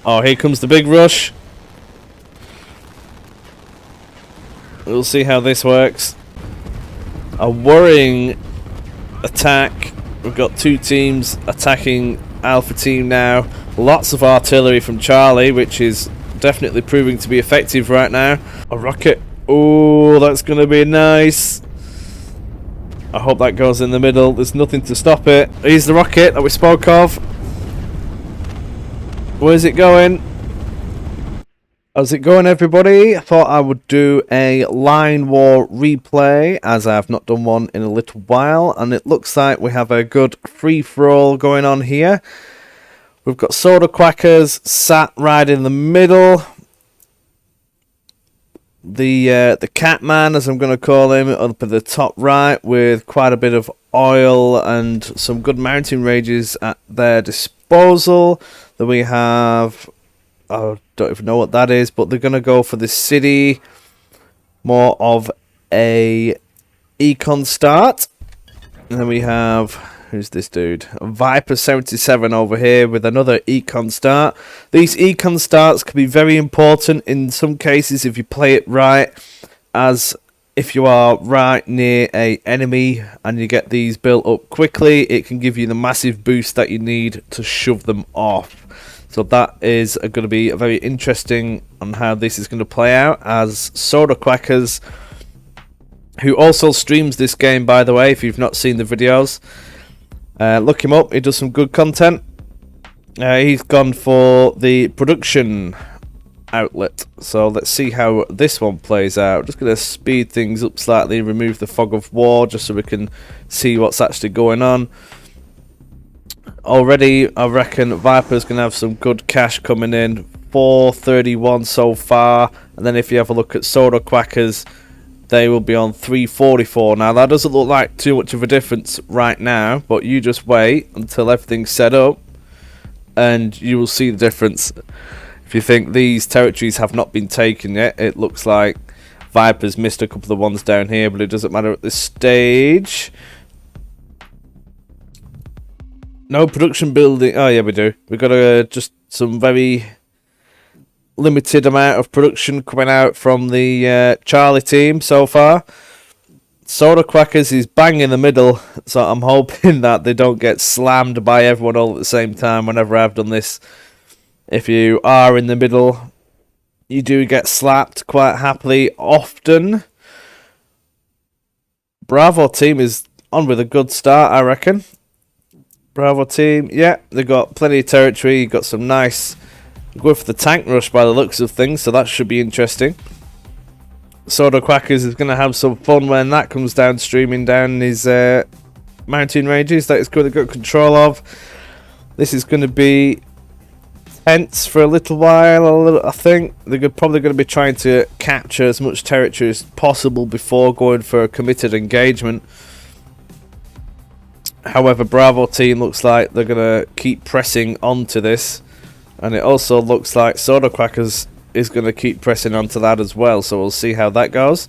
Oh, here comes the big rush. We'll see how this works. A worrying attack. We've got two teams attacking Alpha Team now. Lots of artillery from Charlie, which is definitely proving to be effective right now. A rocket. Oh, that's going to be nice. I hope that goes in the middle. There's nothing to stop it. Here's the rocket that we spoke of. Where's it going? How's it going, everybody? I thought I would do a line war replay, as I have not done one in a little while, and it looks like we have a good free-for-all going on here. We've got Soda Quackers sat right in the middle. The Catman, as I'm going to call him, up at the top right, with quite a bit of oil and some good mountain ranges at their disposal. Then we have... I don't even know what that is, but they're going to go for the city. More of a econ start. And then we have... Who's this dude? Viper 77 over here with another econ start. These econ starts can be very important in some cases if you play it right, as if you are right near a enemy and you get these built up quickly, it can give you the massive boost that you need to shove them off. So that is going to be very interesting on how this is going to play out, as Soda Quackers, who also streams this game, by the way, if you've not seen the videos. Look him up, he does some good content. He's gone for the production outlet. So let's see how this one plays out. Just going to speed things up slightly, remove the fog of war, just so we can see what's actually going on. Already, I reckon Viper's going to have some good cash coming in. 431 so far. And then if you have a look at Soda Quackers, they will be on 344. Now, that doesn't look like too much of a difference right now, but you just wait until everything's set up and you will see the difference. If you think these territories have not been taken yet, it looks like Viper's missed a couple of ones down here, but it doesn't matter at this stage. No production building. Oh, yeah, we do. We've got just some very limited amount of production coming out from the Charlie team so far. Soda Quackers is bang in the middle, so I'm hoping that they don't get slammed by everyone all at the same time whenever I've done this. If you are in the middle, you do get slapped quite happily often. Bravo team is on with a good start, I reckon. Bravo team, yeah, they've got plenty of territory, got some nice... Go for the tank rush by the looks of things, so that should be interesting. Soda Quackers is going to have some fun when that comes down, streaming down his mountain ranges that he's going to get control of. This is going to be tense for a little while, I think. They're probably going to be trying to capture as much territory as possible before going for a committed engagement. However, Bravo team looks like they're going to keep pressing onto this. And it also looks like Soda Quackers is going to keep pressing onto that as well. So we'll see how that goes.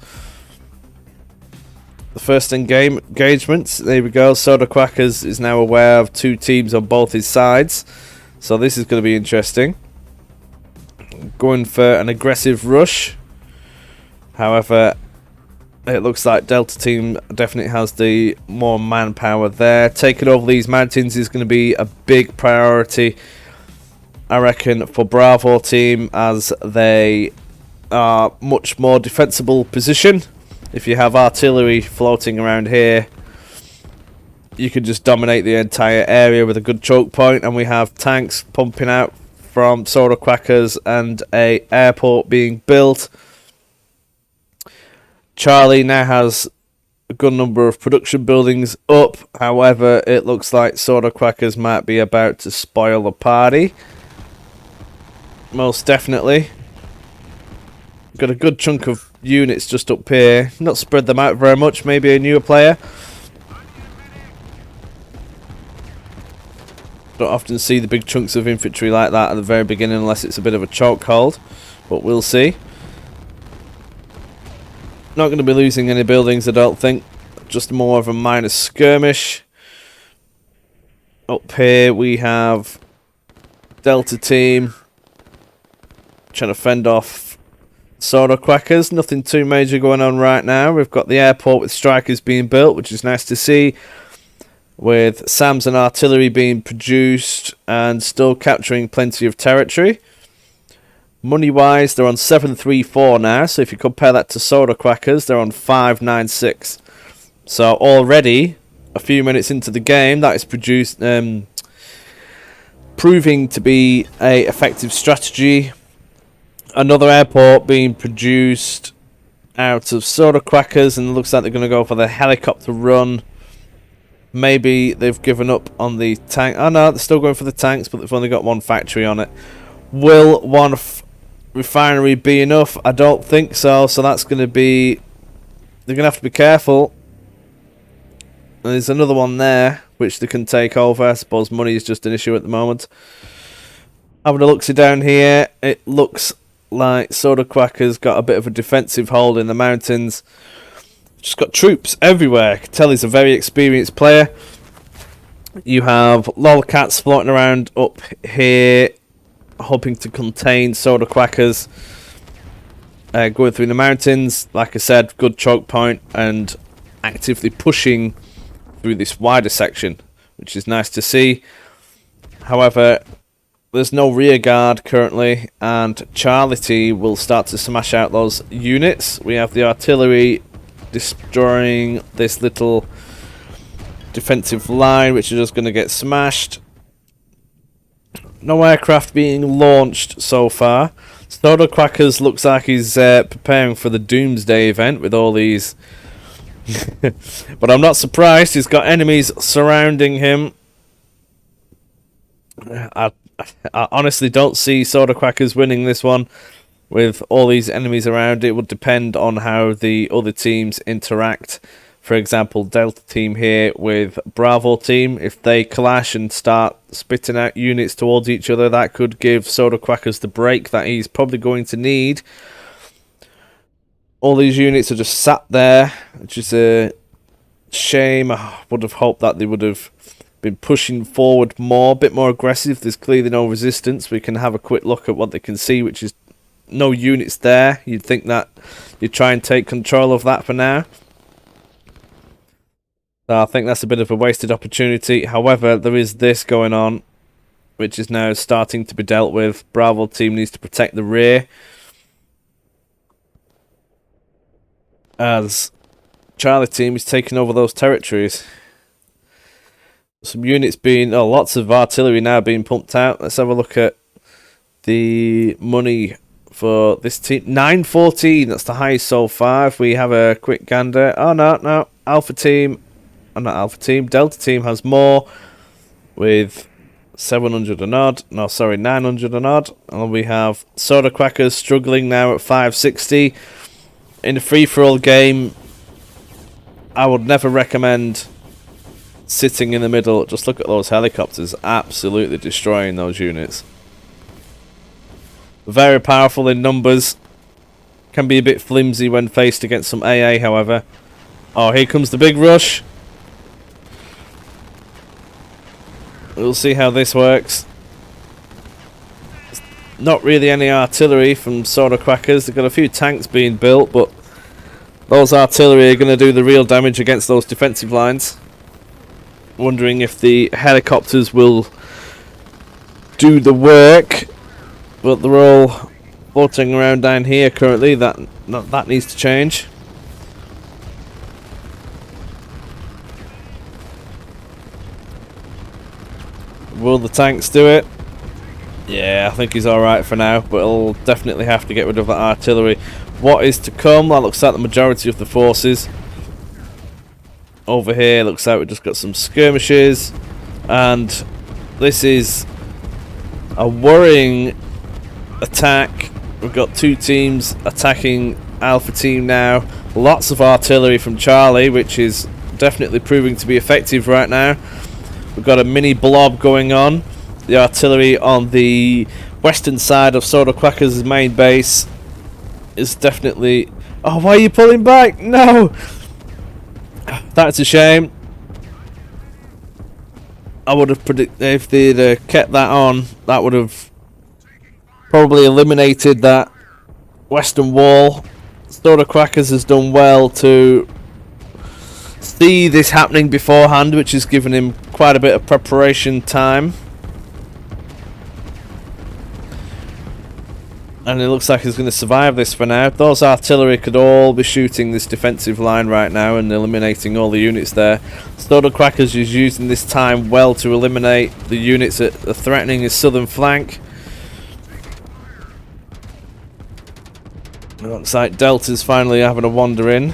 The first engagements. There we go. Soda Quackers is now aware of two teams on both his sides. So this is going to be interesting. Going for an aggressive rush. However, it looks like Delta team definitely has the more manpower there. Taking over these mountains is going to be a big priority, I reckon, for Bravo team, as they are much more defensible position. If you have artillery floating around here, you can just dominate the entire area with a good choke point. And we have tanks pumping out from Soda Quackers and a airport being built. Charlie now has a good number of production buildings up. However, it looks like Soda Quackers might be about to spoil the party. Most definitely. Got a good chunk of units just up here. Not spread them out very much. Maybe a newer player. Don't often see the big chunks of infantry like that at the very beginning unless it's a bit of a chokehold. But we'll see. Not going to be losing any buildings, I don't think. Just more of a minor skirmish. Up here we have Delta team. trying to fend off soda crackers. Nothing too major going on right now. We've got the airport with strikers being built, which is nice to see, with SAMs and artillery being produced and still capturing plenty of territory. Money-wise, they're on 734 now, so if you compare that to soda crackers, they're on 596. So already, a few minutes into the game, that is proving to be a effective strategy. Another airport being produced out of soda crackers, and it looks like they're going to go for the helicopter run. Maybe they've given up on the tank. Oh no, they're still going for the tanks, but they've only got one factory on it. Will one refinery be enough? I don't think so. So that's going to be... they're going to have to be careful. And there's another one there, which they can take over. I suppose money is just an issue at the moment. Having a look-see down here, it looks like soda crackers got a bit of a defensive hold in the mountains. Just got troops everywhere. I can tell he's a very experienced player. You have lolcats floating around up here, hoping to contain soda crackers going through the mountains. Like I said, good choke point and actively pushing through this wider section, which is nice to see. However, there's no rear guard currently, and Charlie T will start to smash out those units. We have the artillery destroying this little defensive line, which is just going to get smashed. No aircraft being launched so far. Soda Crackers looks like he's preparing for the Doomsday event with all these. But I'm not surprised. He's got enemies surrounding him. I honestly don't see Soda Crackers winning this one with all these enemies around. It would depend on how the other teams interact. For example, Delta team here with Bravo team. If they clash and start spitting out units towards each other, that could give Soda Crackers the break that he's probably going to need. All these units are just sat there, which is a shame. I would have hoped that they would have been pushing forward more, a bit more aggressive. There's clearly no resistance. We can have a quick look at what they can see, which is no units there. You'd think that you'd try and take control of that for now. So I think that's a bit of a wasted opportunity. However, there is this going on, which is now starting to be dealt with. Bravo team needs to protect the rear, as Charlie team is taking over those territories. Some units being... oh, lots of artillery now being pumped out. Let's have a look at the money for this team. 914, that's the highest so far. If we have a quick gander... oh, no. Alpha team... oh, not Alpha team. Delta team has more with 700 and odd. No, sorry, 900 and odd. And we have Soda Crackers struggling now at 560. In a free-for-all game, I would never recommend sitting in the middle. Just look at those helicopters absolutely destroying those units. Very powerful in numbers. Can be a bit flimsy when faced against some AA, however. Oh, here comes the big rush. We'll see how this works. Not really any artillery from Soda Crackers. They've got a few tanks being built, but those artillery are going to do the real damage against those defensive lines. Wondering if the helicopters will do the work, but they're all floating around down here currently. That needs to change. Will the tanks do it? Yeah, I think he's alright for now, but he'll definitely have to get rid of that artillery. What is to come? That looks like the majority of the forces. Over here, looks like we've just got some skirmishes. And this is a worrying attack. We've got two teams attacking Alpha team now. Lots of artillery from Charlie, which is definitely proving to be effective right now. We've got a mini blob going on. The artillery on the western side of Soda Crackers' main base is definitely... oh, why are you pulling back? No! That's a shame. I would have predicted if they'd kept that on, that would have Probably eliminated that western wall. Soda Crackers has done well to see this happening beforehand, which has given him quite a bit of preparation time. And it looks like he's going to survive this for now. Those artillery could all be shooting this defensive line right now and eliminating all the units there. Soda Crackers is using this time well to eliminate the units that are threatening his southern flank. It looks like Delta's finally having a wander in.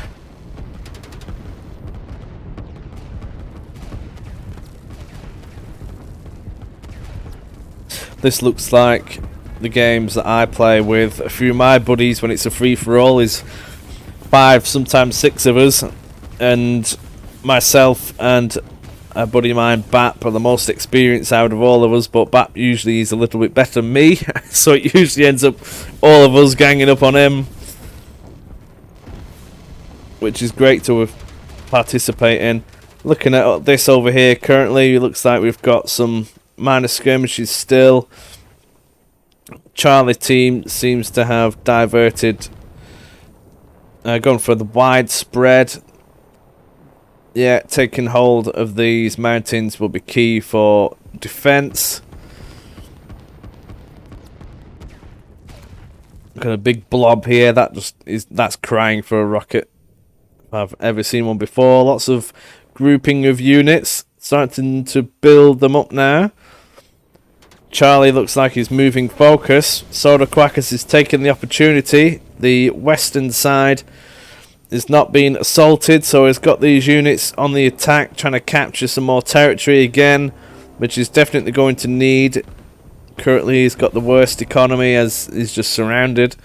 This looks like the games that I play with a few of my buddies when it's a free-for-all. Is 5, sometimes 6 of us, and myself and a buddy of mine, Bap, are the most experienced out of all of us, but Bap usually is a little bit better than me, so it usually ends up all of us ganging up on him, which is great to participate in. Looking at this over here currently, it looks like we've got some minor skirmishes still. Charlie team seems to have diverted, gone for the widespread. Yeah, taking hold of these mountains will be key for defense. Got a big blob here. That's crying for a rocket. If I've ever seen one before. Lots of grouping of units, starting to build them up now. Charlie looks like he's moving focus. Soda Crackers is taking the opportunity. The western side is not being assaulted, so he's got these units on the attack, trying to capture some more territory again, which he's definitely going to need. Currently he's got the worst economy as he's just surrounded.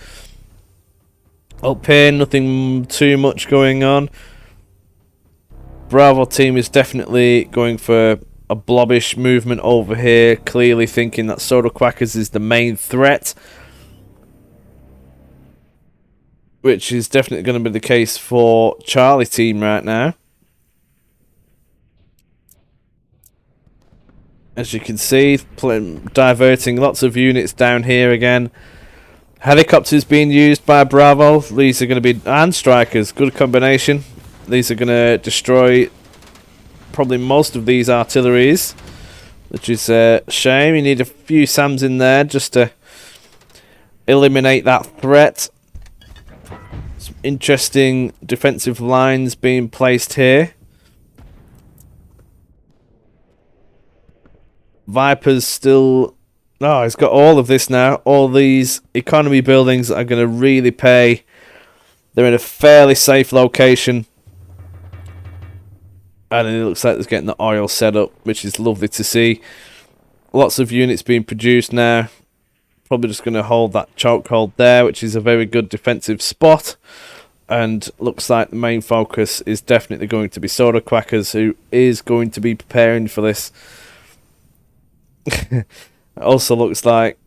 Up here, nothing too much going on. Bravo team is definitely going for a blobbish movement over here, clearly thinking that Soda Crackers is the main threat, which is definitely going to be the case for Charlie team right now. As you can see, diverting lots of units down here again. Helicopters being used by Bravo. These are going to be, and strikers, good combination. These are going to destroy probably most of these artilleries, which is a shame. You need a few SAMs in there just to eliminate that threat. Some interesting defensive lines being placed here. Viper's still... Oh, he's got all of this now. All these economy buildings are going to really pay. They're in a fairly safe location. And it looks like it's getting the oil set up, which is lovely to see. Lots of units being produced now. Probably just going to hold that chokehold there, which is a very good defensive spot. And looks like the main focus is definitely going to be Soda Crackers, who is going to be preparing for this. It also looks like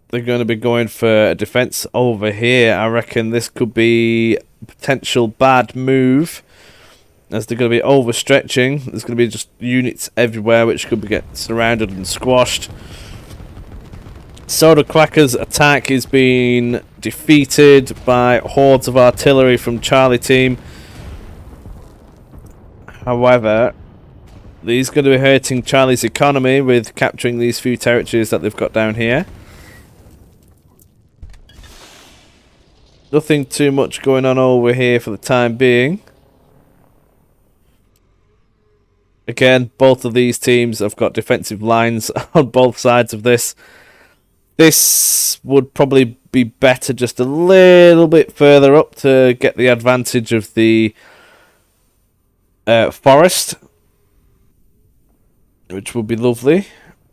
they're going to be going for a defense over here. I reckon this could be a potential bad move, as they're going to be overstretching. There's going to be just units everywhere which could get surrounded and squashed. Soda Crackers' attack is being defeated by hordes of artillery from Charlie team. However, these are going to be hurting Charlie's economy with capturing these few territories that they've got down here. Nothing too much going on over here for the time being. Again, both of these teams have got defensive lines on both sides of this. This would probably be better just a little bit further up to get the advantage of the forest, which would be lovely.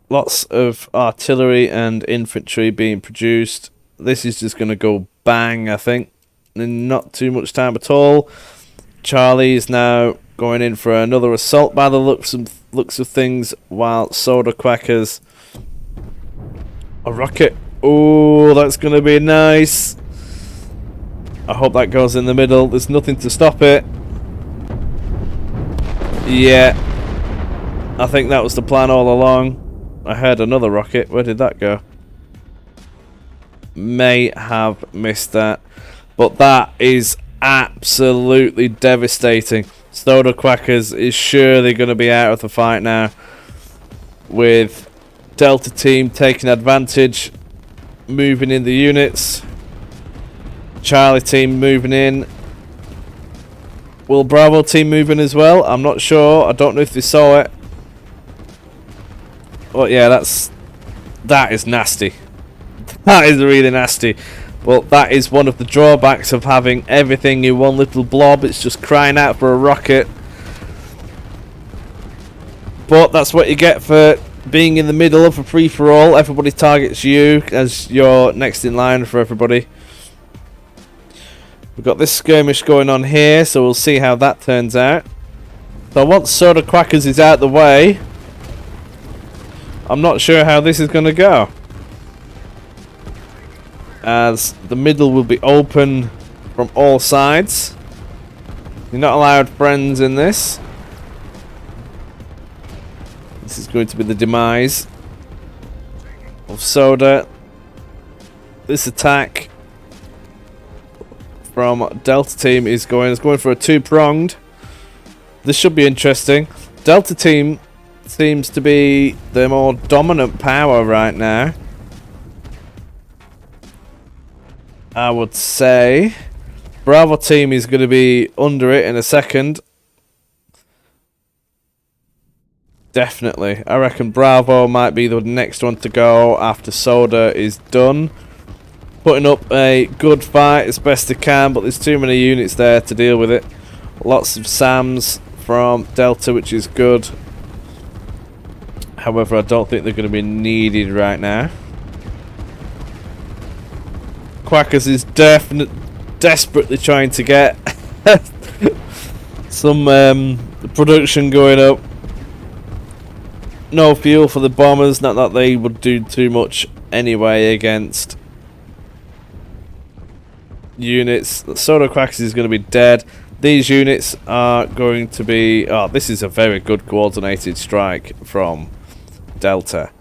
Lots of artillery and infantry being produced. This is just going to go bang, I think, in not too much time at all. Charlie is now going in for another assault by the looks of things, while Soda Crackers... A rocket. Oh, that's going to be nice. I hope that goes in the middle. There's nothing to stop it. Yeah. I think that was the plan all along. I heard another rocket. Where did that go? may have missed that. But that is absolutely devastating. Soda Quackers is surely going to be out of the fight now, with Delta team taking advantage, moving in the units. Charlie team moving in. Will Bravo team move in as well? I'm not sure. I don't know if they saw it. But yeah, that is nasty. That is really nasty. Well, that is one of the drawbacks of having everything in one little blob. It's just crying out for a rocket. But that's what you get for being in the middle of a free-for-all. Everybody targets you as you're next in line for everybody. We've got this skirmish going on here, so we'll see how that turns out. So once Soda Quackers is out the way, I'm not sure how this is going to go, as the middle will be open from all sides. You're not allowed friends in this. This is going to be the demise of Soda. This attack from Delta team is going for a two-pronged. This should be interesting. Delta team seems to be the more dominant power right now, I would say. Bravo team is going to be under it in a second. Definitely. I reckon Bravo might be the next one to go after Soda is done. Putting up a good fight as best they can, but there's too many units there to deal with it. Lots of SAMs from Delta, which is good. However, I don't think they're going to be needed right now. Quackers is desperately trying to get some production going up. No fuel for the bombers, not that they would do too much anyway against units. Soda Quackers is going to be dead. These units are going to be... Oh, this is a very good coordinated strike from Delta.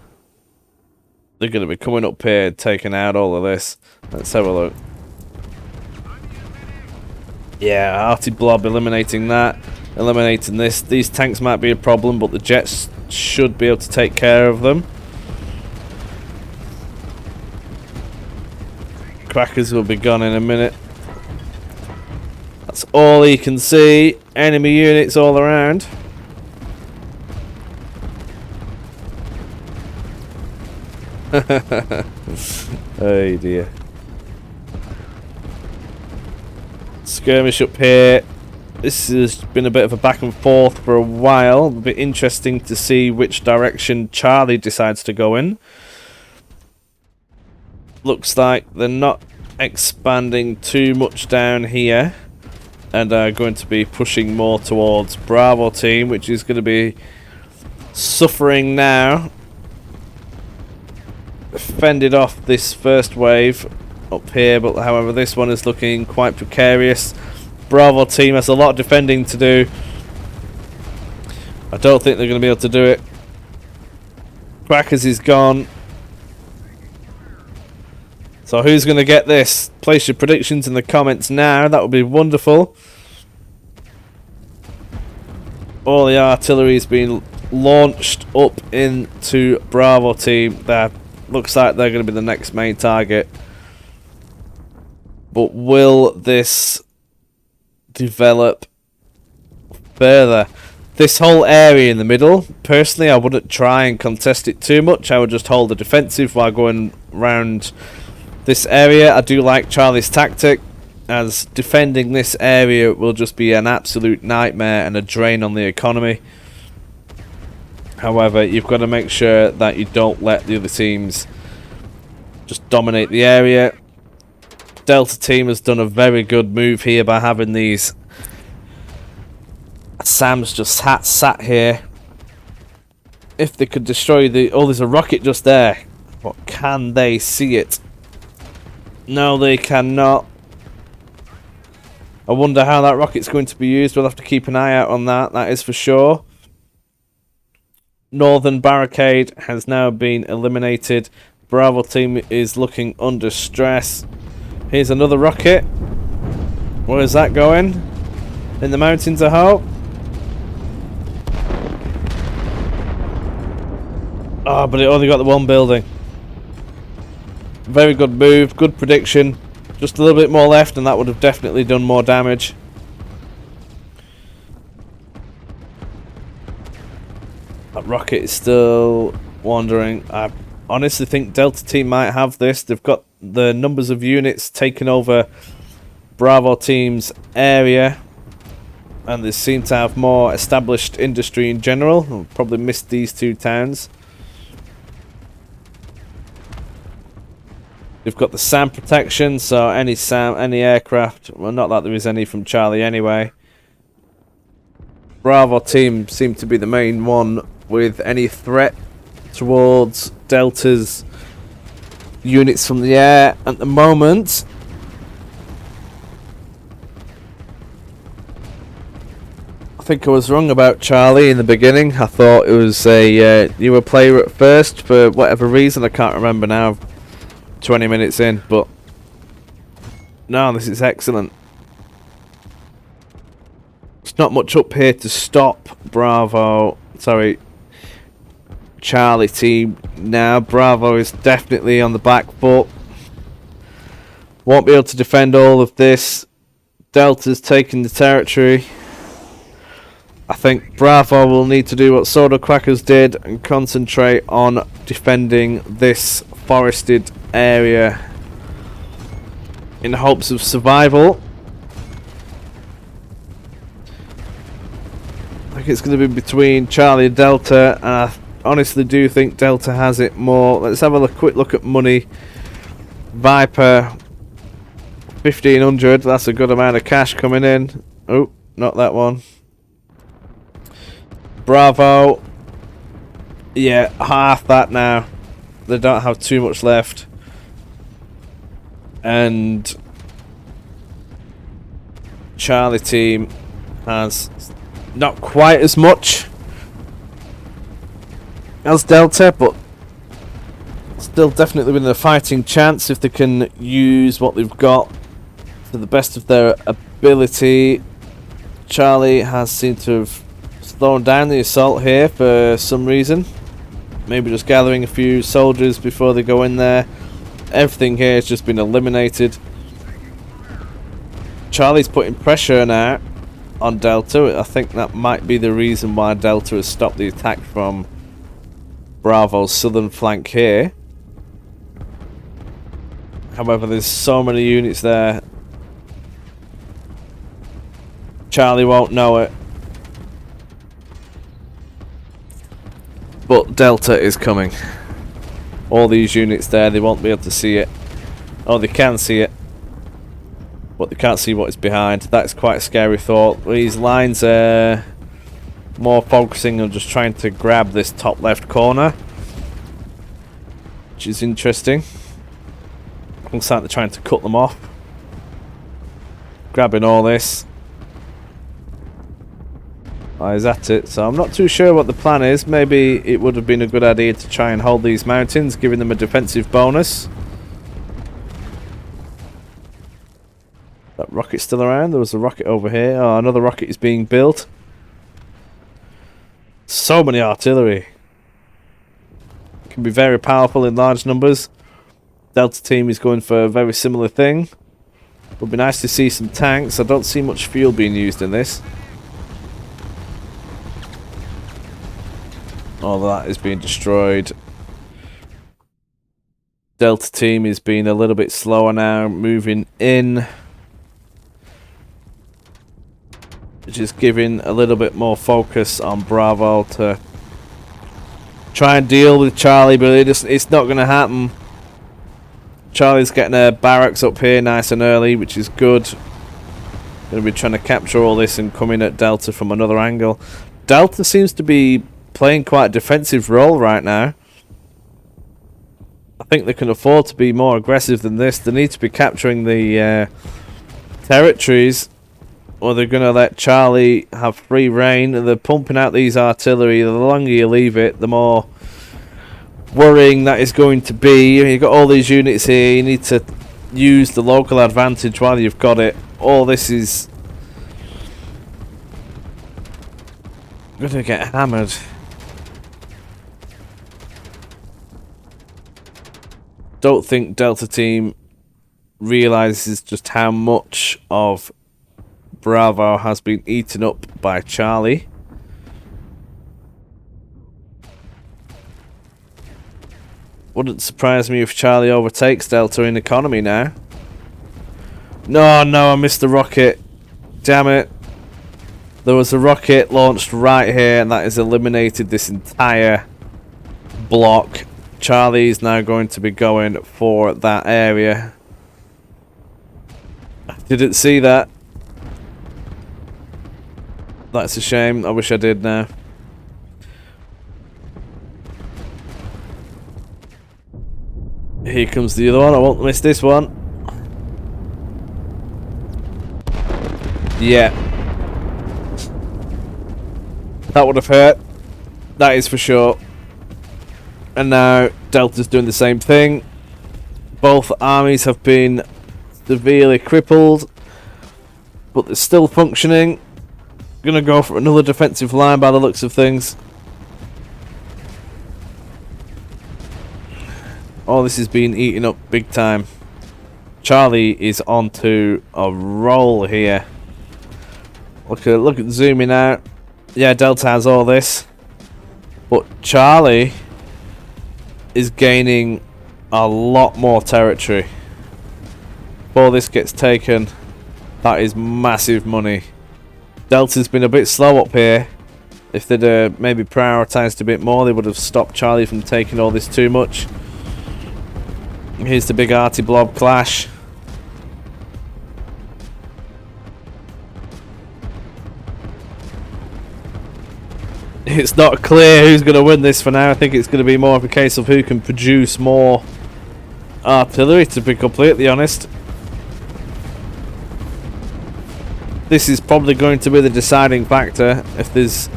They're going to be coming up here, taking out all of this. Let's have a look. Yeah, Arty Blob eliminating that. Eliminating this. These tanks might be a problem, but the jets should be able to take care of them. Quackers will be gone in a minute. That's all you can see. Enemy units all around. Oh dear. Skirmish up here. This has been a bit of a back and forth for a while. It'll be interesting to see which direction Charlie decides to go in. Looks like they're not expanding too much down here, and are going to be pushing more towards Bravo team, which is going to be suffering now. Fended off this first wave up here, but however this one is looking quite precarious. Bravo team has a lot of defending to do. I don't think they're going to be able to do it. Quackers is gone. So who's going to get this? Place your predictions in the comments now. That would be wonderful. All the artillery is being launched up into Bravo team. That looks like they're going to be the next main target. But will this develop further? This whole area in the middle, personally I wouldn't try and contest it too much. I would just hold the defensive while going around this area. I do like Charlie's tactic, as defending this area will just be an absolute nightmare and a drain on the economy. However, you've got to make sure that you don't let the other teams just dominate the area. Delta team has done a very good move here by having these SAMs just sat here. If they could destroy the... Oh, there's a rocket just there. But can they see it? No, they cannot. I wonder how that rocket's going to be used. We'll have to keep an eye out on that. That is for sure. Northern barricade has now been eliminated. Bravo team is looking under stress. Here's another rocket. Where is that going? In the mountains, I hope. Oh, but it only got the one building. Very good move, good prediction. Just a little bit more left and that would have definitely done more damage. That rocket is still wandering. I honestly think Delta team might have this. They've got the numbers of units taking over Bravo team's area. And they seem to have more established industry in general. I've probably missed these two towns. They've got the SAM protection, so any aircraft, well, not that there is any from Charlie anyway. Bravo team seem to be the main one with any threat towards Delta's units from the air at the moment. I think I was wrong about Charlie in the beginning. I thought it was a newer player at first for whatever reason. I can't remember now. 20 minutes in, but no, this is excellent. There's not much up here to stop Charlie team now. Bravo is definitely on the back foot. Won't be able to defend all of this. Delta's taking the territory. I think Bravo will need to do what Soda Crackers did and concentrate on defending this forested area in hopes of survival. I think it's going to be between Charlie and Delta, and I honestly do think Delta has it more. Let's have a quick look at money. Viper 1500, that's a good amount of cash coming in. Oh, not that one. Bravo, yeah, half that now. They don't have too much left. And Charlie team has not quite as much as Delta, but still definitely within a fighting chance if they can use what they've got to the best of their ability. Charlie has seemed to have slowed down the assault here for some reason. Maybe just gathering a few soldiers before they go in there. Everything here has just been eliminated. Charlie's putting pressure now on Delta. I think that might be the reason why Delta has stopped the attack from Bravo's southern flank here. However, there's so many units there. Charlie won't know it. But Delta is coming. All these units there, they won't be able to see it. Oh, they can see it, but they can't see what is behind. That's quite a scary thought. These lines are more focusing on just trying to grab this top left corner, which is interesting. Looks like they're trying to cut them off. Grabbing all this. Is that it? So I'm not too sure what the plan is. Maybe it would have been a good idea to try and hold these mountains, giving them a defensive bonus. That rocket's still around. There was a rocket over here. Oh, another rocket is being built. So many artillery. Can be very powerful in large numbers. Delta team is going for a very similar thing. Would be nice to see some tanks. I don't see much fuel being used in this. All that is being destroyed. Delta team is being a little bit slower now, moving in, which is giving a little bit more focus on Bravo to try and deal with Charlie, but it's not going to happen. Charlie's getting a barracks up here nice and early, which is good. Going to be trying to capture all this and come in at Delta from another angle. Delta seems to be playing quite a defensive role right now. I think they can afford to be more aggressive than this. They need to be capturing the territories, or they're going to let Charlie have free reign. And they're pumping out these artillery. The longer you leave it, the more worrying that is going to be. You've got all these units here, you need to use the local advantage while you've got it. All this is going to get hammered. Don't think Delta Team realizes just how much of Bravo has been eaten up by Charlie. Wouldn't surprise me if Charlie overtakes Delta in economy now. No, I missed the rocket. Damn it. There was a rocket launched right here, and that has eliminated this entire block. Charlie is now going to be going for that area. Didn't see that. That's a shame. I wish I did now. Here comes the other one. I won't miss this one. Yeah. That would have hurt. That is for sure. And now Delta's doing the same thing. Both armies have been severely crippled, but they're still functioning. Gonna go for another defensive line by the looks of things. Oh, this is being eaten up big time. Charlie is onto a roll here. Look at zooming out. Yeah, Delta has all this, but Charlie is gaining a lot more territory. Before this gets taken, that is massive money. Delta's been a bit slow up here. If they'd maybe prioritised a bit more, they would have stopped Charlie from taking all this too much. Here's the big arty blob clash. It's not clear who's going to win this for now. I think it's going to be more of a case of who can produce more artillery, to be completely honest. This is probably going to be the deciding factor if there's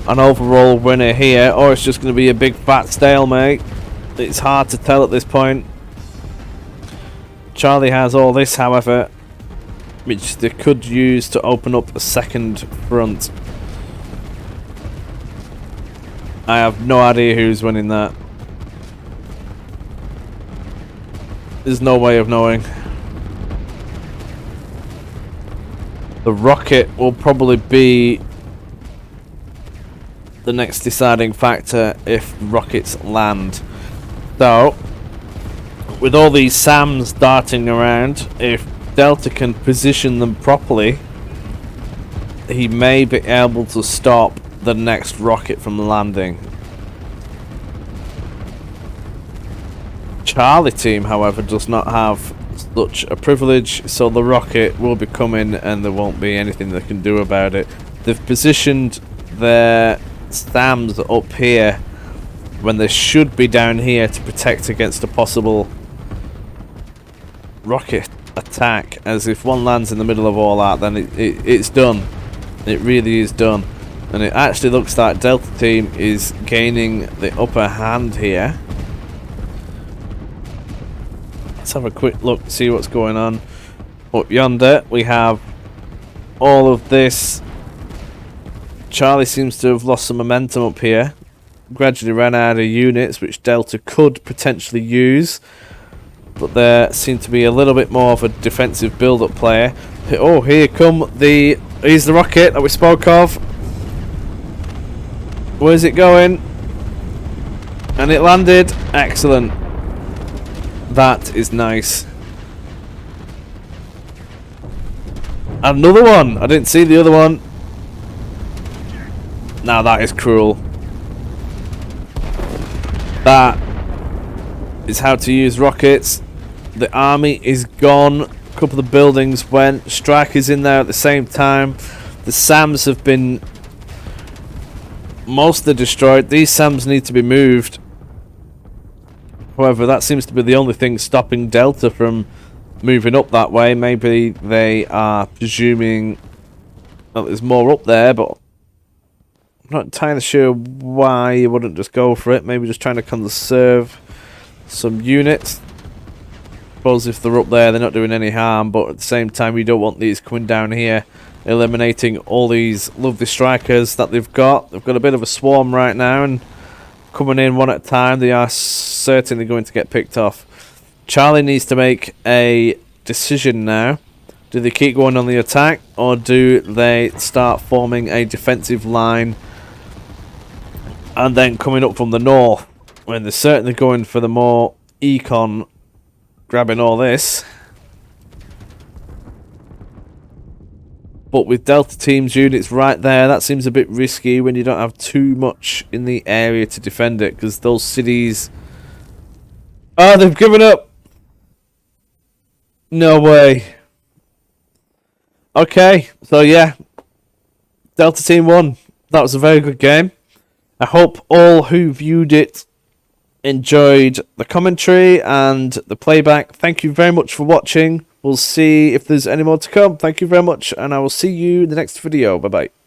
an overall winner here, or it's just going to be a big fat stalemate. It's hard to tell at this point. Charlie has all this, however, which they could use to open up a second front. I have no idea who's winning that. There's no way of knowing. The rocket will probably be the next deciding factor if rockets land. So, with all these SAMs darting around, if Delta can position them properly, he may be able to stop the next rocket from landing. Charlie team, however, does not have such a privilege, so the rocket will be coming and there won't be anything they can do about it. They've positioned their SAMs up here when they should be down here to protect against a possible rocket attack, as if one lands in the middle of all that, then it's done. It really is done. And it actually looks like Delta team is gaining the upper hand here. Let's have a quick look to see what's going on. Up yonder we have all of this. Charlie seems to have lost some momentum up here. Gradually ran out of units which Delta could potentially use, but there seemed to be a little bit more of a defensive build-up player. Oh, here's the rocket that we spoke of. Where's it going? And it landed. Excellent. That is nice. Another one. I didn't see the other one. Now that is cruel. That is how to use rockets. The army is gone. A couple of the buildings went. Strikers in there at the same time. The SAMs have been mostly destroyed. These SAMs need to be moved. However, that seems to be the only thing stopping Delta from moving up that way. Maybe they are presuming that there's more up there, but not entirely sure why you wouldn't just go for it. Maybe just trying to conserve some units. Suppose if they're up there, they're not doing any harm, but at the same time, you don't want these coming down here, eliminating all these lovely strikers that they've got. They've got a bit of a swarm right now, and coming in one at a time, they are certainly going to get picked off. Charlie needs to make a decision now. Do they keep going on the attack, or do they start forming a defensive line and then coming up from the north, when they're certainly going for the more econ, grabbing all this? But with Delta Team's units right there, that seems a bit risky when you don't have too much in the area to defend it, because those cities... Oh, they've given up! No way. Okay, so yeah, Delta Team won. That was a very good game. I hope all who viewed it enjoyed the commentary and the playback. Thank you very much for watching. We'll see if there's any more to come. Thank you very much, and I will see you in the next video. Bye-bye.